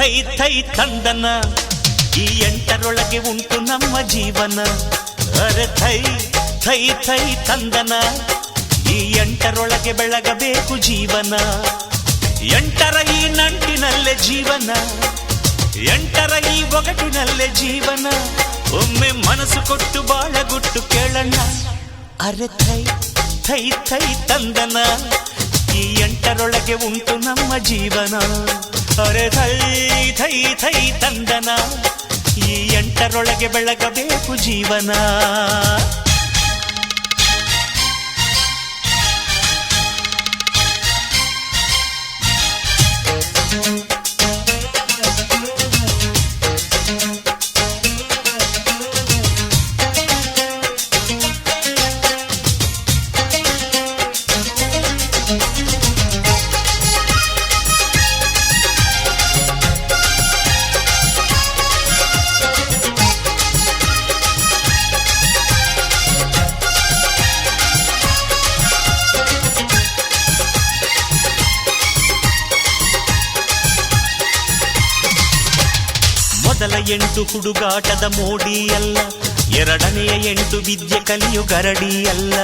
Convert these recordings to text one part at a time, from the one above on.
Thi Thi ತಂದನ ಈ ಎಂಟರೊಳಗೆ ಉಂಟು ನಮ್ಮ ಜೀವನ. ಅರೆ ಥೈ ಥೈ ಥೈ ತಂದನ ಈ ಎಂಟರೊಳಗೆ ಬೆಳಗಬೇಕು ಜೀವನ. ಎಂಟರ ಈ ನಂಟಿನಲ್ಲೇ ಜೀವನ, ಎಂಟರ ಈ ಒಗಟಿನಲ್ಲೇ ಜೀವನ. ಒಮ್ಮೆ ಮನಸ್ಸು ಕೊಟ್ಟು ಬಾಳಗುಟ್ಟು ಕೇಳಣ್ಣ. ಅರೆ ಥೈ ಥೈ ಥೈ ತಂದನ ಈ ಎಂಟರೊಳಗೆ ಉಂಟು ನಮ್ಮ ಜೀವನ. ಅರೆ ಥೈ ಥೈ ಥೈ ತಂದನ ಈ ಎಂಟರೊಳಗೆ ಬೆಳಗಬೇಕು ಜೀವನ. ಮೊದಲ 8 ಹುಡುಗಾಟದ ಮೋಡಿ ಅಲ್ಲ, ಎರಡನೆಯ 8 ವಿದ್ಯೆ ಕಲಿಯು ಗರಡಿ ಅಲ್ಲ.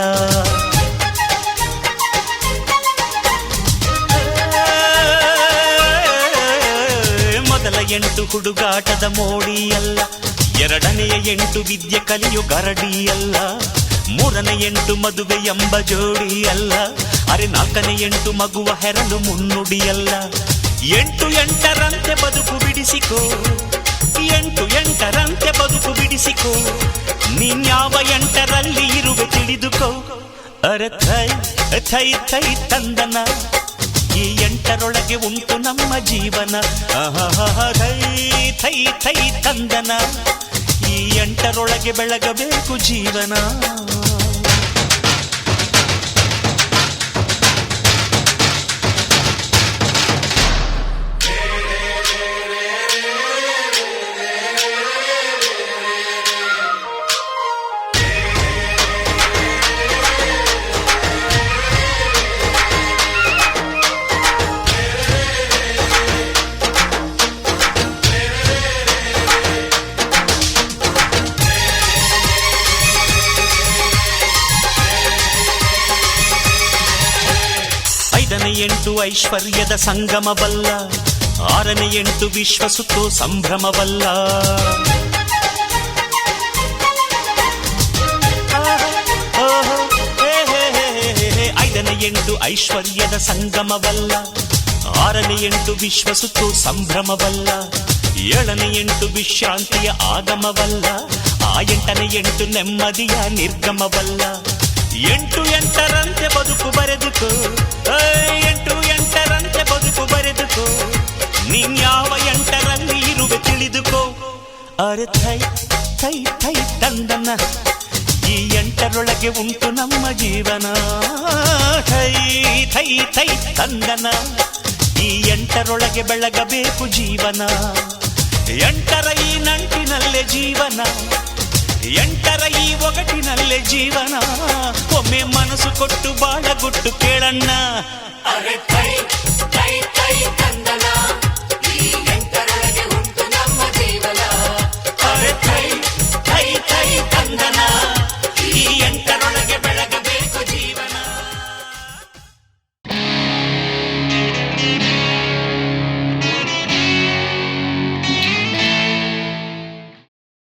ಮೊದಲ 8 ಹುಡುಗಾಟದ ಮೋಡಿ ಅಲ್ಲ, ಎರಡನೆಯ 8 ವಿದ್ಯೆ ಕಲಿಯು ಗರಡಿ ಅಲ್ಲ. ಮೂರನೇ 8 ಮದುವೆ ಎಂಬ ಜೋಡಿ ಅಲ್ಲ. ಅರೆ 4ನೇ 8 ಮಗುವ ಹೆರಲು ಮುನ್ನುಡಿಯಲ್ಲ. 8 8ರಂತೆ ಬದುಕು ಬಿಡಿಸಿಕೋ, 8 8ರಂತೆ ಬದುಕು ಬಿಡಿಸಿಕೋ. ನೀನ್ಯಾವ 8ರಲ್ಲಿ ಇರುವೆ ತಿಳಿದುಕೋ. ಅರೆ ಥೈ ಥೈ ಥೈ ತಂದನ ಈ ಎಂಟರೊಳಗೆ ಉಂಟು ನಮ್ಮ ಜೀವನ. ಥೈ ಥೈ ಥೈ ತಂದನ ಈ ಎಂಟರೊಳಗೆ ಬೆಳಗಬೇಕು ಜೀವನ. ಐದನೇ 8 ಐಶ್ವರ್ಯದ ಸಂಗಮವಲ್ಲ, 6ನೇ 8 ವಿಶ್ವ ಸುತ್ತೋ ಸಂಭ್ರಮವಲ್ಲ. 5ನೇ 8 ಐಶ್ವರ್ಯದ ಸಂಗಮವಲ್ಲ, 6ನೇ 8 ವಿಶ್ವ ಸುತ್ತೋ ಸಂಭ್ರಮವಲ್ಲ. 7ನೇ 8 ವಿಶ್ರಾಂತಿಯ ಆಗಮವಲ್ಲ, ಆ 8ನೇ 8 ನೆಮ್ಮದಿಯ ನಿರ್ಗಮವಲ್ಲ. 8 8ರಂತೆ ಬದುಕು ಬರೆದುಕೋ, 8 8ರಂತೆ ಬದುಕು ಬರೆದುಕೋ. ನೀನ್ಯಾವ 8ರಲ್ಲಿ ಇರುವೆ ತಿಳಿದುಕೋ. ಅರೆ ಥೈ ಥೈ ಥೈ ತಂದನ ಈ 8ರೊಳಗೆ ಉಂಟು ನಮ್ಮ ಜೀವನ. ಥೈ ಥೈ ಥೈ ತಂದನ ಈ 8ರೊಳಗೆ ಬೆಳಗಬೇಕು ಜೀವನ. 8ರ ಈ ನಂಟಿನಲ್ಲೇ ಜೀವನ, 8ರ ಈ ಒಗಟಿನಲ್ಲೇ ಜೀವನ. ಒಮ್ಮೆ ಮನಸ್ಸು ಕೊಟ್ಟು ಬಾಳಗುಟ್ಟು ಕೇಳಣ್ಣ. ಅರೆ ಥೈ ಥೈ ಥೈ ತಂದನ